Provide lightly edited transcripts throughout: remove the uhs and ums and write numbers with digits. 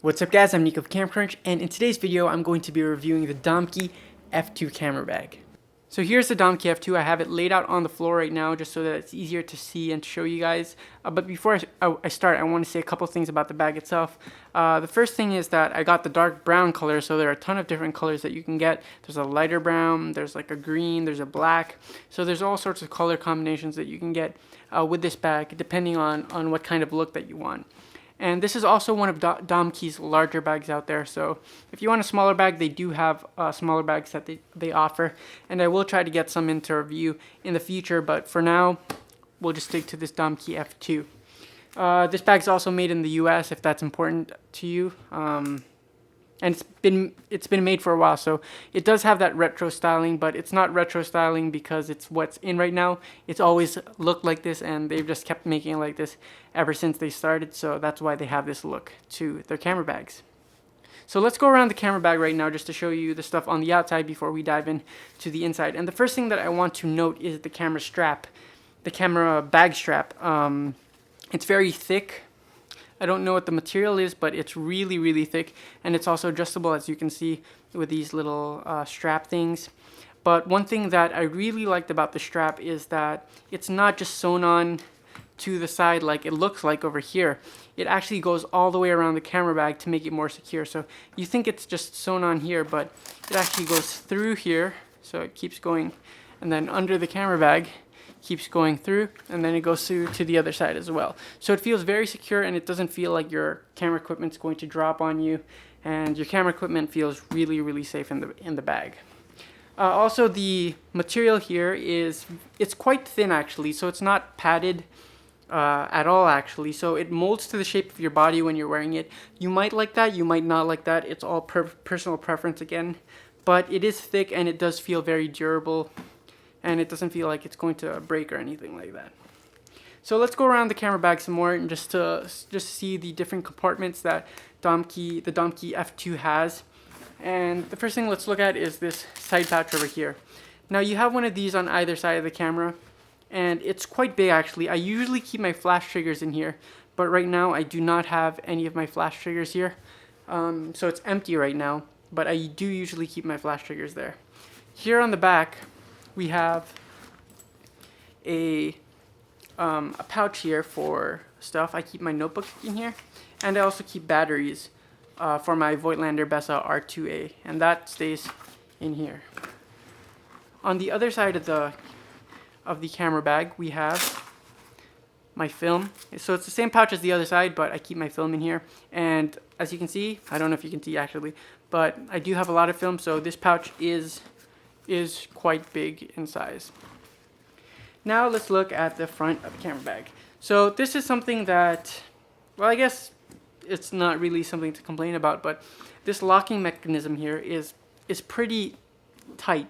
What's up guys, I'm Nico of CAMCRUNCH, and in today's video I'm going to be reviewing the Domke F-2 camera bag. So here's the Domke F-2. I have it laid out on the floor right now just so that it's easier to see and to show you guys. But before I start, I want to say a couple things about the bag itself. The first thing is that I got the dark brown color, so there are a ton of different colors that you can get. There's a lighter brown, there's like a green, there's a black. So there's all sorts of color combinations that you can get with this bag depending on what kind of look that you want. And this is also one of Domke's larger bags out there. So if you want a smaller bag, they do have smaller bags that they offer. And I will try to get some into review in the future. But for now, we'll just stick to this Domke F-2. This bag's also made in the US, if that's important to you. And it's been made for a while, so it does have that retro styling, but it's not retro styling because it's what's in right now. It's always looked like this, and they've just kept making it like this ever since they started, so that's why they have this look to their camera bags. So let's go around the camera bag right now just to show you the stuff on the outside before we dive in to the inside. And the first thing that I want to note is the camera strap, the camera bag strap. It's very thick. I don't know what the material is, but it's really, really thick, and it's also adjustable, as you can see, with these little strap things. But one thing that I really liked about the strap is that it's not just sewn on to the side like it looks like over here. It actually goes all the way around the camera bag to make it more secure. So you think it's just sewn on here, but it actually goes through here, so it keeps going, and then under the camera bag, keeps going through, and then it goes through to the other side as well. So it feels very secure, and it doesn't feel like your camera equipment's going to drop on you, and your camera equipment feels really, really safe in the bag. Also, the material here it's quite thin actually, so it's not padded at all actually. So it molds to the shape of your body when you're wearing it. You might like that, you might not like that. It's all personal preference again, but it is thick and it does feel very durable. And it doesn't feel like it's going to break or anything like that. So let's go around the camera bag some more and just see the different compartments that the Domke F-2 has. And the first thing let's look at is this side pouch over here. Now you have one of these on either side of the camera, and it's quite big actually. I usually keep my flash triggers in here, but right now I do not have any of my flash triggers here. So it's empty right now, but I do usually keep my flash triggers there. Here on the back, we have a pouch here for stuff. I keep my notebook in here, and I also keep batteries for my Voigtlander Bessa R2A, and that stays in here. On the other side of the camera bag, we have my film. So it's the same pouch as the other side, but I keep my film in here. And as you can see, I don't know if you can see actually, but I do have a lot of film, so this pouch is quite big in size. Now let's look at the front of the camera bag. So this is something that, well, I guess it's not really something to complain about, but this locking mechanism here is pretty tight.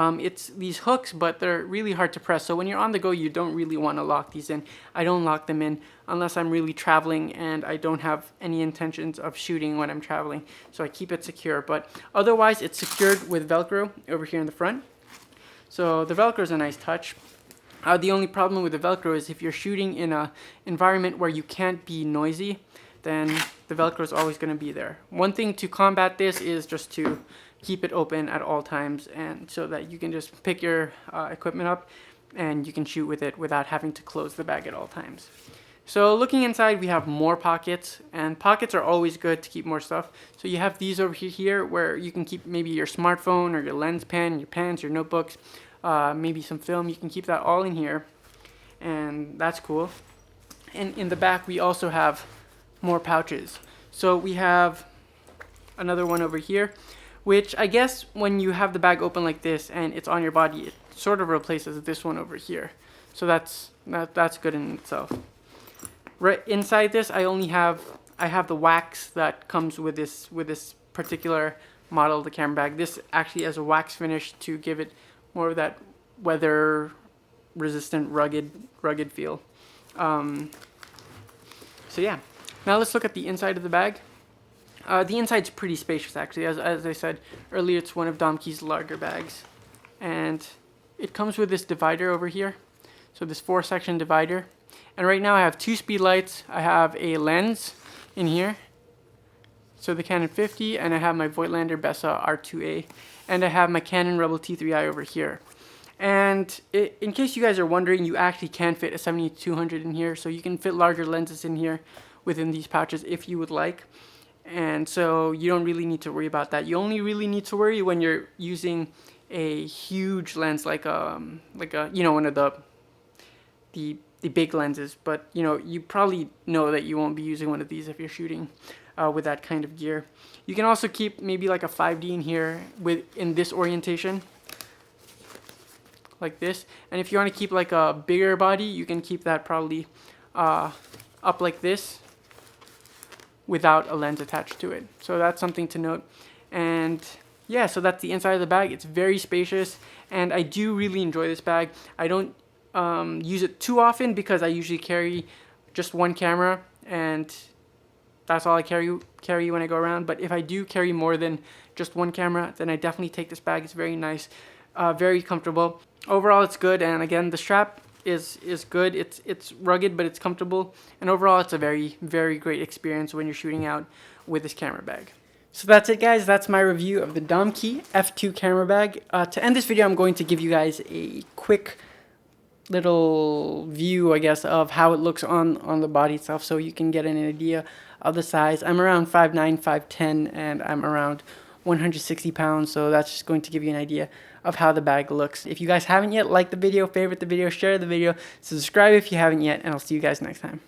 It's these hooks, but they're really hard to press. So when you're on the go, you don't really want to lock these in. I don't lock them in unless I'm really traveling and I don't have any intentions of shooting when I'm traveling. So I keep it secure, but otherwise it's secured with Velcro over here in the front. So the Velcro is a nice touch. The only problem with the Velcro is if you're shooting in an environment where you can't be noisy, then the Velcro is always going to be there. One thing to combat this is just to keep it open at all times, and so that you can just pick your equipment up and you can shoot with it without having to close the bag at all times. So looking inside, we have more pockets, and pockets are always good to keep more stuff. So you have these over here where you can keep maybe your smartphone or your lens pen, your pens, your notebooks, maybe some film. You can keep that all in here, and that's cool. And in the back, we also have more pouches. So we have another one over here, which I guess when you have the bag open like this and it's on your body, it sort of replaces this one over here. So that's good in itself. Right inside this, I have the wax that comes with this particular model of the camera bag. This actually has a wax finish to give it more of that weather resistant, rugged feel. So yeah, now let's look at the inside of the bag. The inside's pretty spacious actually. As I said earlier, it's one of Domke's larger bags. And it comes with this divider over here. So this 4-section divider. And right now I have 2 speed lights. I have a lens in here. So the Canon 50, and I have my Voigtlander Bessa R2A, and I have my Canon Rebel T3I over here. And in case you guys are wondering, you actually can fit a 70-200 in here, so you can fit larger lenses in here within these pouches if you would like. And so you don't really need to worry about that. You only really need to worry when you're using a huge lens like a you know, one of the big lenses. But you know, you probably know that you won't be using one of these if you're shooting with that kind of gear. You can also keep maybe like a 5D in here in this orientation, like this. And if you want to keep like a bigger body, you can keep that probably up like this without a lens attached to it. So that's something to note. And yeah, so that's the inside of the bag. It's very spacious, and I do really enjoy this bag. I don't use it too often because I usually carry just one camera, and that's all I carry when I go around. But if I do carry more than just one camera, then I definitely take this bag. It's very nice, very comfortable. Overall, it's good, and again, the strap is good. It's rugged, but it's comfortable, and overall, it's a very, very great experience when you're shooting out with this camera bag. So that's it, guys. That's my review of the Domke F2 camera bag. To end this video, I'm going to give you guys a quick little view, I guess, of how it looks on the body itself, so you can get an idea of the size. I'm around 5'9", 5'10", and I'm around 160 pounds, so that's just going to give you an idea of how the bag looks. If you guys haven't yet, like the video, favorite the video, share the video, subscribe if you haven't yet, and I'll see you guys next time.